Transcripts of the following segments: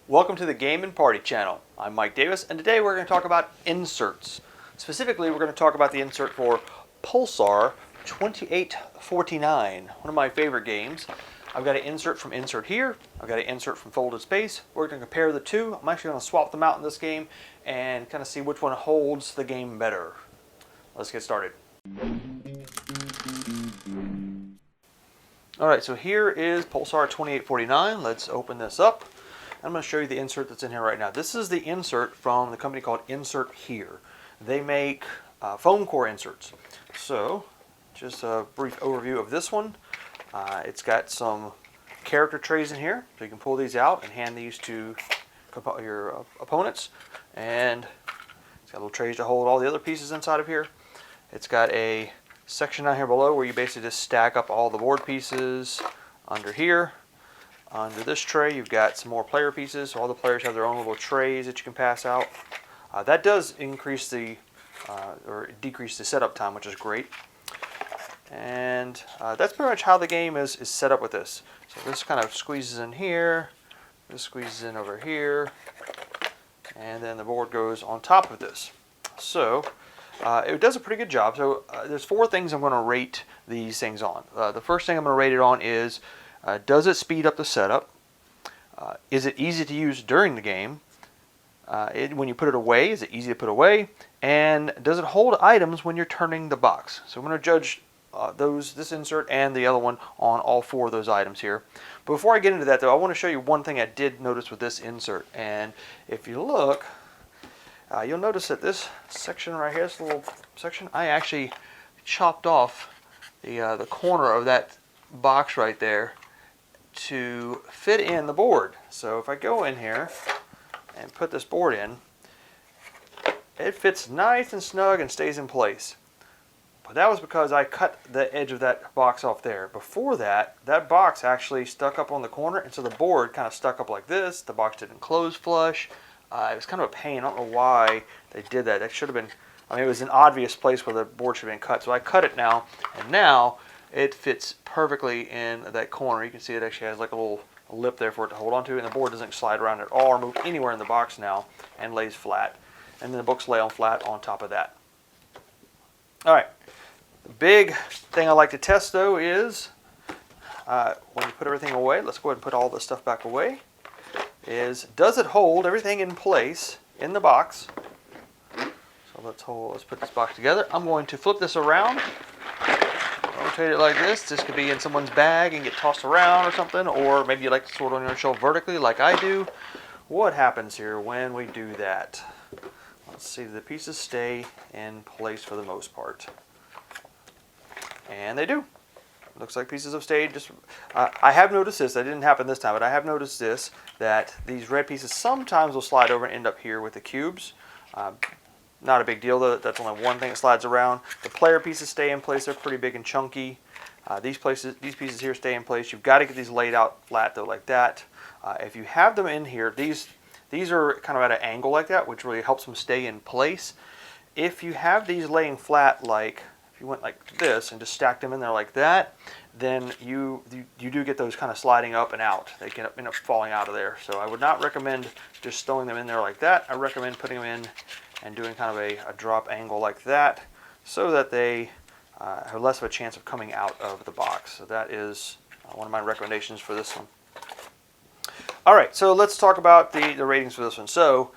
Welcome to the Game and Party channel. I'm Mike Davis, and today we're going to talk about inserts. Specifically, we're going to talk about the insert for Pulsar 2849, one of my favorite games. I've got an insert from insert here. I've got an insert from folded space. We're going to compare the two. I'm actually going to swap them out in this game and kind of see which one holds the game better. Let's get started. Alright, so here is Pulsar 2849. Let's open this up. I'm going to show you the insert that's in here right now. This is the insert from the company called Insert Here. They make foam core inserts. So, just a brief overview of this one. It's got some character trays in here, so you can pull these out and hand these to your opponents. And it's got little trays to hold all the other pieces inside of here. It's got a section down here below where you basically just stack up all the board pieces under here. Under this tray, you've got some more player pieces. So all the players have their own little trays that you can pass out. That does increase the or decrease the setup time, which is great. And that's pretty much how the game is set up with this. So this kind of squeezes in here. This squeezes in over here. And then the board goes on top of this. So it does a pretty good job. So there's four things I'm going to rate these things on. The first thing I'm going to rate it on is does it speed up the setup? Is it easy to use during the game? When you put it away, is it easy to put away? And does it hold items when you're turning the box? So I'm going to judge this insert and the other one on all four of those items here. But before I get into that, though, I want to show you one thing I did notice with this insert. And if you look, you'll notice that this section right here, this little section, I actually chopped off the corner of that box right there to fit in the board. So if I go in here and put this board in, it fits nice and snug and stays in place. But that was because I cut the edge of that box off there. Before that, that box actually stuck up on the corner, and so the board kind of stuck up like this. The box didn't close flush. It was kind of a pain. I don't know why they did that. That should have been, I mean, it was an obvious place where the board should have been cut. So I cut it now, and now it fits perfectly in that corner. You can see it actually has like a little lip there for it to hold onto, and the board doesn't slide around at all or move anywhere in the box now, and lays flat. And then the books lay on flat on top of that. All right. The big thing I like to test, though, is when you put everything away, let's go ahead and put all this stuff back away, is does it hold everything in place in the box? So let's put this box together. I'm going to flip this around, rotate it like this. This could be in someone's bag and get tossed around or something, or maybe you like to sort on your shelf vertically like I do. What happens here when we do that? Let's see, the pieces stay in place for the most part. And they do. Looks like pieces have stayed. I have noticed this. That didn't happen this time, but I have noticed this, that these red pieces sometimes will slide over and end up here with the cubes. Not a big deal, though. That's only one thing that slides around. The player pieces stay in place. They're pretty big and chunky. These pieces here stay in place. You've got to get these laid out flat, though, like that. If you have them in here, these are kind of at an angle like that, which really helps them stay in place. If you have these laying flat, like if you went like this and just stacked them in there like that, then you do get those kind of sliding up and out. They can end up falling out of there. So I would not recommend just throwing them in there like that. I recommend putting them in and doing kind of a drop angle like that, so that they have less of a chance of coming out of the box. So that is one of my recommendations for this one. All right, so let's talk about the ratings for this one. So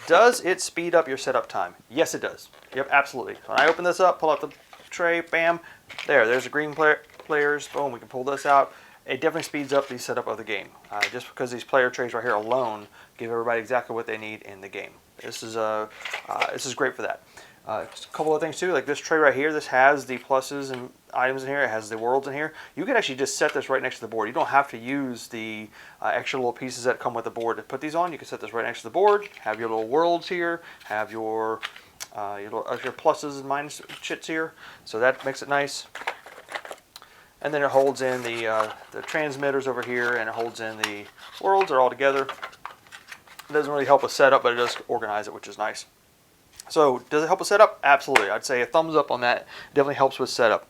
does it speed up your setup time? Yes, it does. Yep, absolutely. So when I open this up, pull out the tray, bam, there's the green players, boom, we can pull this out. It definitely speeds up the setup of the game, just because these player trays right here alone give everybody exactly what they need in the game. This is great for that. A couple of things too, like this tray right here, this has the pluses and items in here, it has the worlds in here. You can actually just set this right next to the board. You don't have to use the extra little pieces that come with the board to put these on. You can set this right next to the board, have your little worlds here, have your pluses and minus chits here, so that makes it nice. And then it holds in the transmitters over here, and it holds in the worlds. They're all together. It doesn't really help with setup, but it does organize it, which is nice. So does it help with setup? Absolutely. I'd say a thumbs up on that. It definitely helps with setup.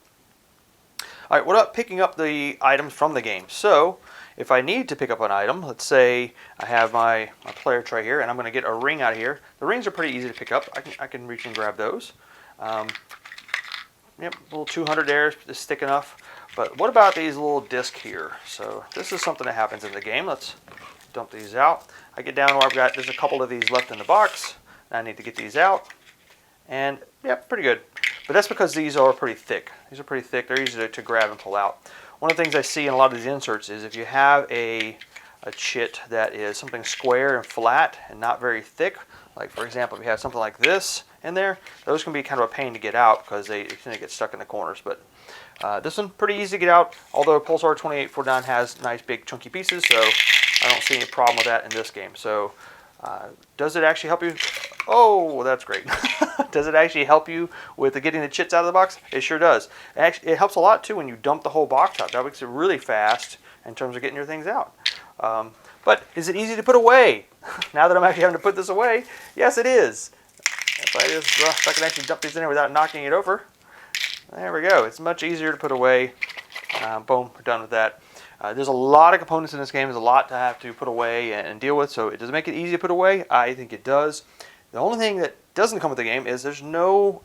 All right, what about picking up the items from the game? So if I need to pick up an item, let's say I have my player tray here and I'm going to get a ring out of here. The rings are pretty easy to pick up. I can reach and grab those. Yep, a little 200 there is thick enough. But what about these little discs here? So this is something that happens in the game. Let's dump these out. I get down where there's a couple of these left in the box. And I need to get these out. And yeah, pretty good. But that's because these are pretty thick. These are pretty thick. They're easy to grab and pull out. One of the things I see in a lot of these inserts is if you have a chit that is something square and flat and not very thick, like for example, if you have something like this in there, those can be kind of a pain to get out because they tend to get stuck in the corners. But this one, pretty easy to get out, although Pulsar 2849 has nice big chunky pieces, so I don't see any problem with that in this game. So does it actually help you? Oh, that's great. Does it actually help you with getting the chits out of the box? It sure does. It helps a lot too when you dump the whole box out. That makes it really fast in terms of getting your things out. But is it easy to put away? Now that I'm actually having to put this away, yes it is. If I can actually dump these in there without knocking it over. There we go. It's much easier to put away. Boom, we're done with that. There's a lot of components in this game. There's a lot to have to put away and deal with. So it does make it easy to put away. I think it does. The only thing that doesn't come with the game is there's no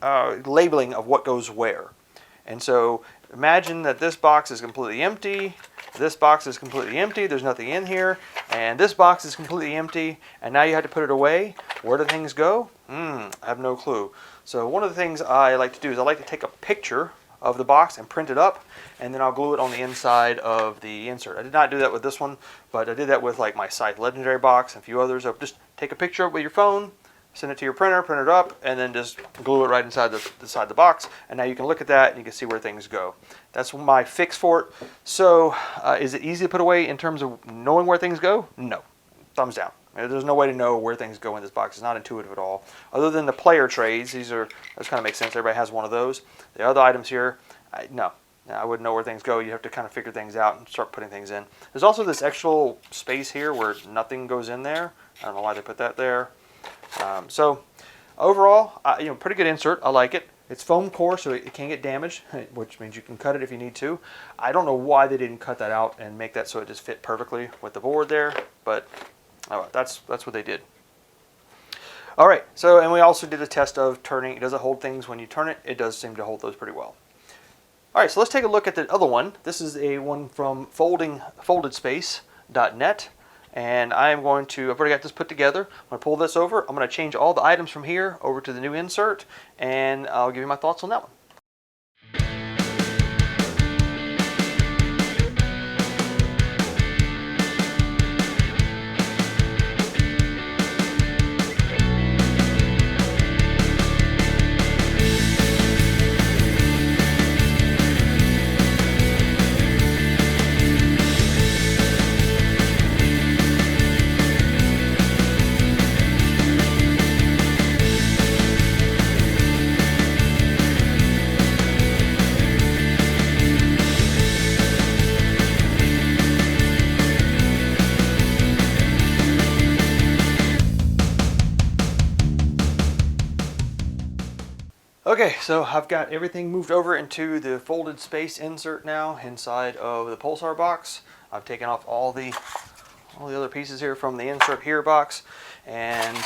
labeling of what goes where. And so imagine that this box is completely empty. This box is completely empty. There's nothing in here. And this box is completely empty. And now you have to put it away. Where do things go? I have no clue. So one of the things I like to do is I like to take a picture of the box and print it up, and then I'll glue it on the inside of the insert. I did not do that with this one, but I did that with like my Scythe Legendary box and a few others. So just take a picture of it with your phone, send it to your printer, print it up, and then just glue it right inside the box. And now you can look at that and you can see where things go. That's my fix for it. So is it easy to put away in terms of knowing where things go? No. Thumbs down. There's no way to know where things go in this box. It's not intuitive at all. Other than the player trays, those kind of make sense. Everybody has one of those. The other items here, no. I wouldn't know where things go. You have to kind of figure things out and start putting things in. There's also this extra space here where nothing goes in there. I don't know why they put that there. So overall, pretty good insert. I like it. It's foam core, so it can get damaged, which means you can cut it if you need to. I don't know why they didn't cut that out and make that so it just fit perfectly with the board there, but that's what they did. All right, and we also did a test of turning. Does it hold things when you turn it? It does seem to hold those pretty well. All right, so let's take a look at the other one. This is a one from foldedspace.net, and I've already got this put together. I'm going to pull this over. I'm going to change all the items from here over to the new insert, and I'll give you my thoughts on that one. Okay, so I've got everything moved over into the folded space insert now inside of the Pulsar box. I've taken off all the other pieces here from the insert here box, and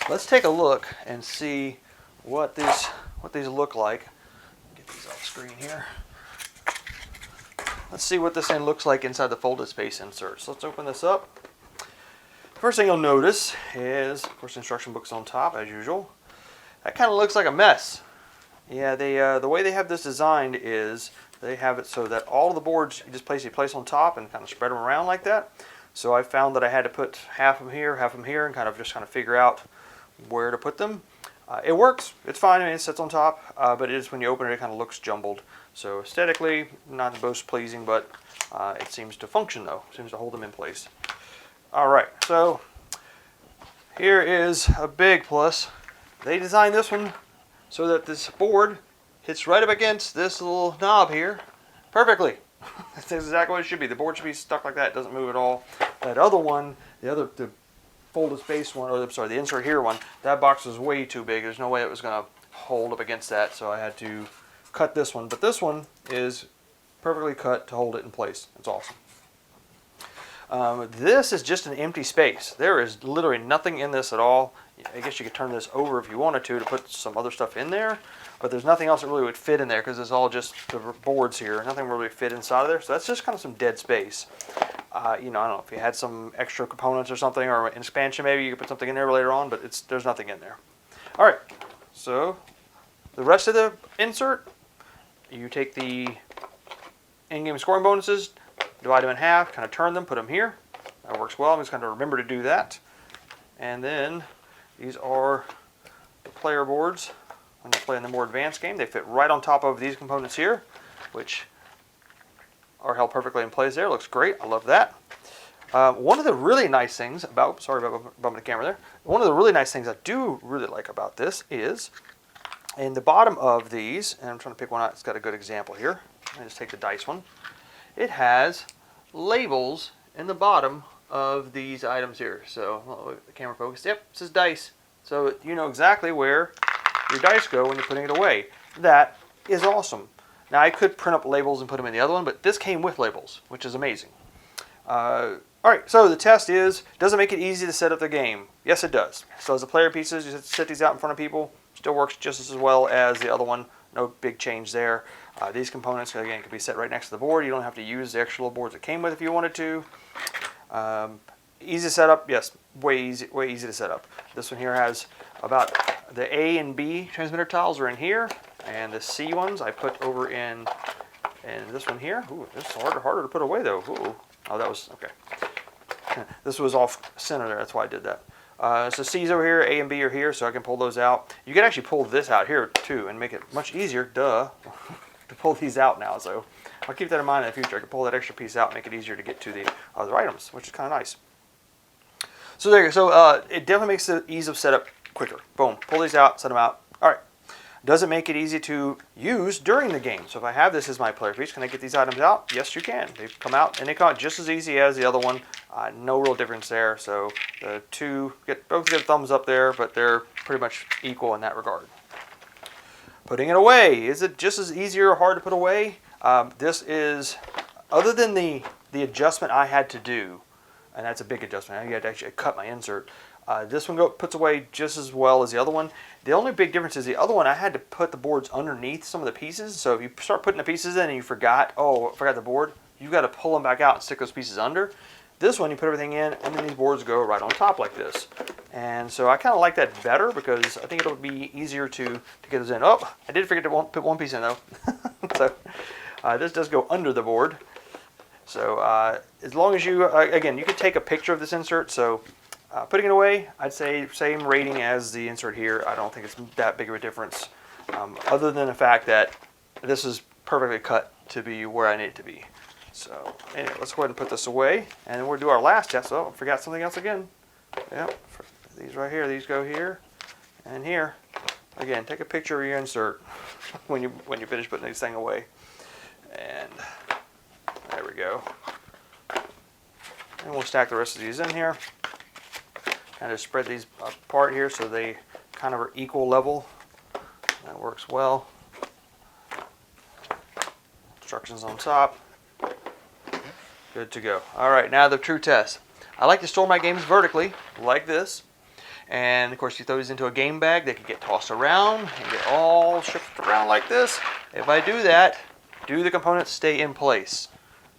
let's take a look and see what these look like. Get these off screen here. Let's see what this thing looks like inside the folded space insert. So let's open this up. First thing you'll notice is, of course, instruction books on top as usual. That kind of looks like a mess. Yeah, the way they have this designed is they have it so that all of the boards you place on top and kind of spread them around like that. So I found that I had to put half of them here, and kind of figure out where to put them. It works. It's fine. I mean, it sits on top, but it is when you open it, it kind of looks jumbled. So aesthetically, not the most pleasing, but it seems to function though. It seems to hold them in place. All right, so here is a big plus. They designed this one so that this board hits right up against this little knob here perfectly. That's exactly what it should be. The board should be stuck like that. It doesn't move at all. That other one, the folded space one, or sorry, the insert here one, that box was way too big. There's no way it was going to hold up against that, so I had to cut this one. But this one is perfectly cut to hold it in place. It's awesome. This is just an empty space. There is literally nothing in this at all. I guess you could turn this over if you wanted to put some other stuff in there, but there's nothing else that really would fit in there because it's all just the boards here. Nothing really fit inside of there, so that's just kind of some dead space. You know, I don't know if you had some extra components or something, or an expansion maybe, you could put something in there later on, but there's nothing in there. All right, so the rest of the insert, you take the in-game scoring bonuses, divide them in half, kind of turn them, put them here. That works well. I'm just going to remember to do that. And then these are the player boards. When you're playing the more advanced game, they fit right on top of these components here, which are held perfectly in place there. Looks great. I love that. One of the really nice things about, sorry about bumping the camera there. One of the really nice things I do really like about this is in the bottom of these, and I'm trying to pick one out. It's got a good example here. I just take the dice one. It has labels in the bottom of these items here. So the camera focus. Yep, it says dice. So you know exactly where your dice go when you're putting it away. That is awesome. Now I could print up labels and put them in the other one, but this came with labels, which is amazing. All right, so the test is, does it make it easy to set up the game? Yes, it does. So as the player pieces, you set these out in front of people. Still works just as well as the other one. No big change there. These components, again, can be set right next to the board. You don't have to use the extra little boards it came with if you wanted to. Easy to set up, yes, way easy to set up. This one here has about the A and B transmitter tiles are in here, and the C ones I put over in this one here. Ooh, this is harder to put away though. Ooh. Oh, that was okay. This was off center there, that's why I did that. So C's over here, A and B are here, so I can pull those out. You can actually pull this out here too and make it much easier, to pull these out now. So I'll keep that in mind in the future. I can pull that extra piece out and make it easier to get to the other items, which is kind of nice. So there you go. So it definitely makes the ease of setup quicker. Boom, pull these out, set them out. All right. Does it make it easy to use during the game? So if I have this as my player piece, can I get these items out? Yes, you can. They come out, and they come out just as easy as the other one. No real difference there. So the two both get a thumbs up there, but they're pretty much equal in that regard. Putting it away. Is it just as easy or hard to put away? This is, other than the adjustment I had to do, and that's a big adjustment. I had to actually cut my insert. This one puts away just as well as the other one. The only big difference is the other one I had to put the boards underneath some of the pieces. So if you start putting the pieces in and you forgot the board, you've got to pull them back out and stick those pieces under. This one you put everything in and then these boards go right on top like this. And so I kind of like that better because I think it'll be easier to get those in. Oh, I did forget to put one piece in though. So this does go under the board. So as long as you, again, you could take a picture of this insert. So putting it away, I'd say same rating as the insert here. I don't think it's that big of a difference, other than the fact that this is perfectly cut to be where I need it to be. So anyway, let's go ahead and put this away, and we'll do our last test. Oh, I forgot something else again. Yep, these right here, these go here and here. Again, take a picture of your insert when you finish putting this thing away. And there we go. And we'll stack the rest of these in here. Kind of spread these apart here so they kind of are equal level. That works well. Instructions on top. Good to go. All right, now the true test. I like to store my games vertically, like this. And of course, you throw these into a game bag. They can get tossed around and get all shifted around like this. If I do that, do the components stay in place?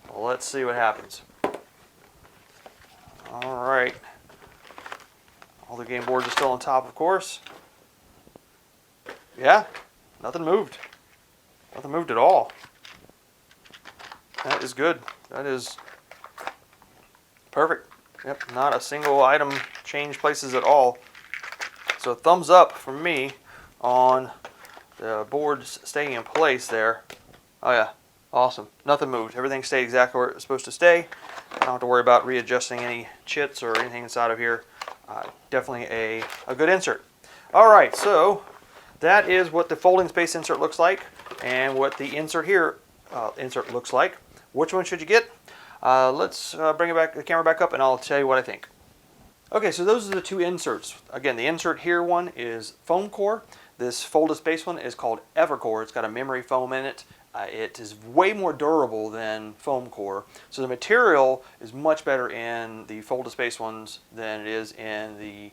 Well, let's see what happens. All right. All the game boards are still on top, of course. Yeah, nothing moved. Nothing moved at all. That is good. That is perfect. Yep, not a single item changed places at all. So thumbs up for me on the boards staying in place there. Oh yeah, awesome. Nothing moved. Everything stayed exactly where it's supposed to stay. I don't have to worry about readjusting any chits or anything inside of here. Definitely a good insert. All right, so that is what the folding space insert looks like and what the insert here insert looks like. Which one should you get? Let's bring the camera back up and I'll tell you what I think. Okay, so those are the two inserts. Again, the insert here one is foam core. This folded space one is called Evercore. It's got a memory foam in it. It is way more durable than foam core, so the material is much better in the folded space ones than it is in the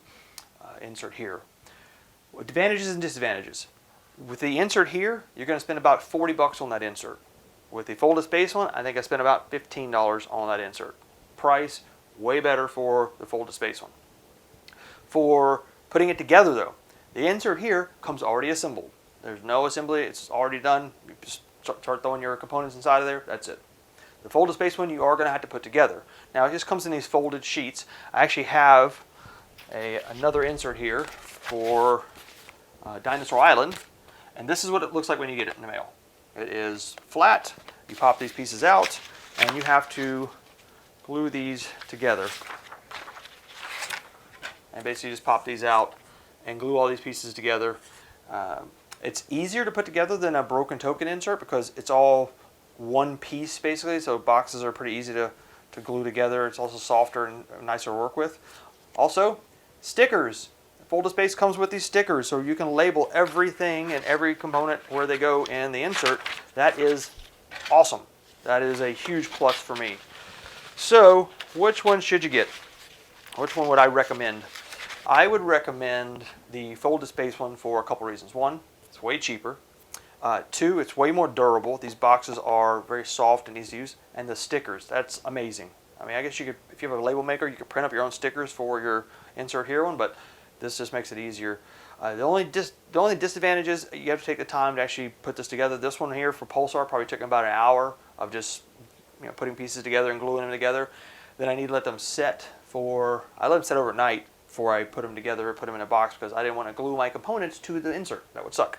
insert here. Advantages and disadvantages. With the insert here, you're going to spend about $40 on that insert. With the folded space one, I think I spent about $15 on that insert. Price, way better for the folded space one. For putting it together though, the insert here comes already assembled. There's no assembly, it's already done. You just start throwing your components inside of there, that's it. The folded space one you are going to have to put together. Now it just comes in these folded sheets. I actually have another insert here for Dinosaur Island, and this is what it looks like when you get it in the mail. It is flat, you pop these pieces out, and you have to glue these together. And basically just pop these out and glue all these pieces together. It's easier to put together than a broken token insert because it's all one piece basically, so boxes are pretty easy to glue together. It's also softer and nicer to work with. Also, stickers. Folded space comes with these stickers, so you can label everything and every component where they go in the insert. That is awesome. That is a huge plus for me. So, which one should you get? Which one would I recommend? I would recommend the folded space one for a couple reasons. One, it's way cheaper. Two, it's way more durable. These boxes are very soft and easy to use. And the stickers, that's amazing. I mean, I guess you could, if you have a label maker, you could print up your own stickers for your insert here one, but this just makes it easier. The only disadvantage is you have to take the time to actually put this together. This one here for Pulsar probably took about an hour of just putting pieces together and gluing them together. Then I need to let them set I let them set overnight before I put them together or put them in a box because I didn't want to glue my components to the insert. That would suck.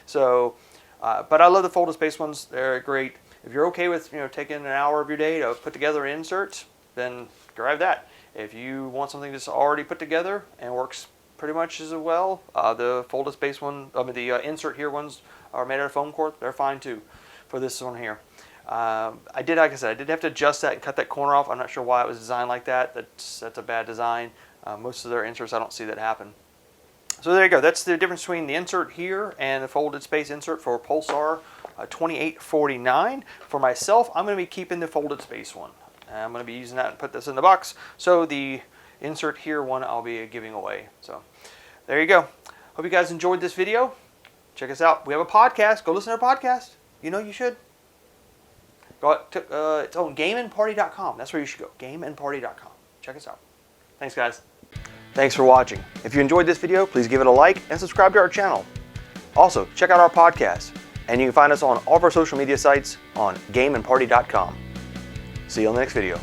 So, but I love the folded space ones. They're great. If you're okay with taking an hour of your day to put together an insert, then grab that. If you want something that's already put together and works pretty much as well, the folded space one, the insert here ones are made out of foam core. They're fine too for this one here. Like I said, I did have to adjust that and cut that corner off. I'm not sure why it was designed like that. That's a bad design. Most of their inserts, I don't see that happen. So there you go. That's the difference between the insert here and the folded space insert for Pulsar 2849. For myself, I'm going to be keeping the folded space one. I'm going to be using that and put this in the box. So the insert here one I'll be giving away. So there you go. Hope you guys enjoyed this video. Check us out. We have a podcast. Go listen to our podcast. You should. Go to, it's on gameandparty.com. That's where you should go. Gameandparty.com. Check us out. Thanks, guys. Thanks for watching. If you enjoyed this video, please give it a like and subscribe to our channel. Also, check out our podcast, and you can find us on all of our social media sites on gameandparty.com. See you on the next video.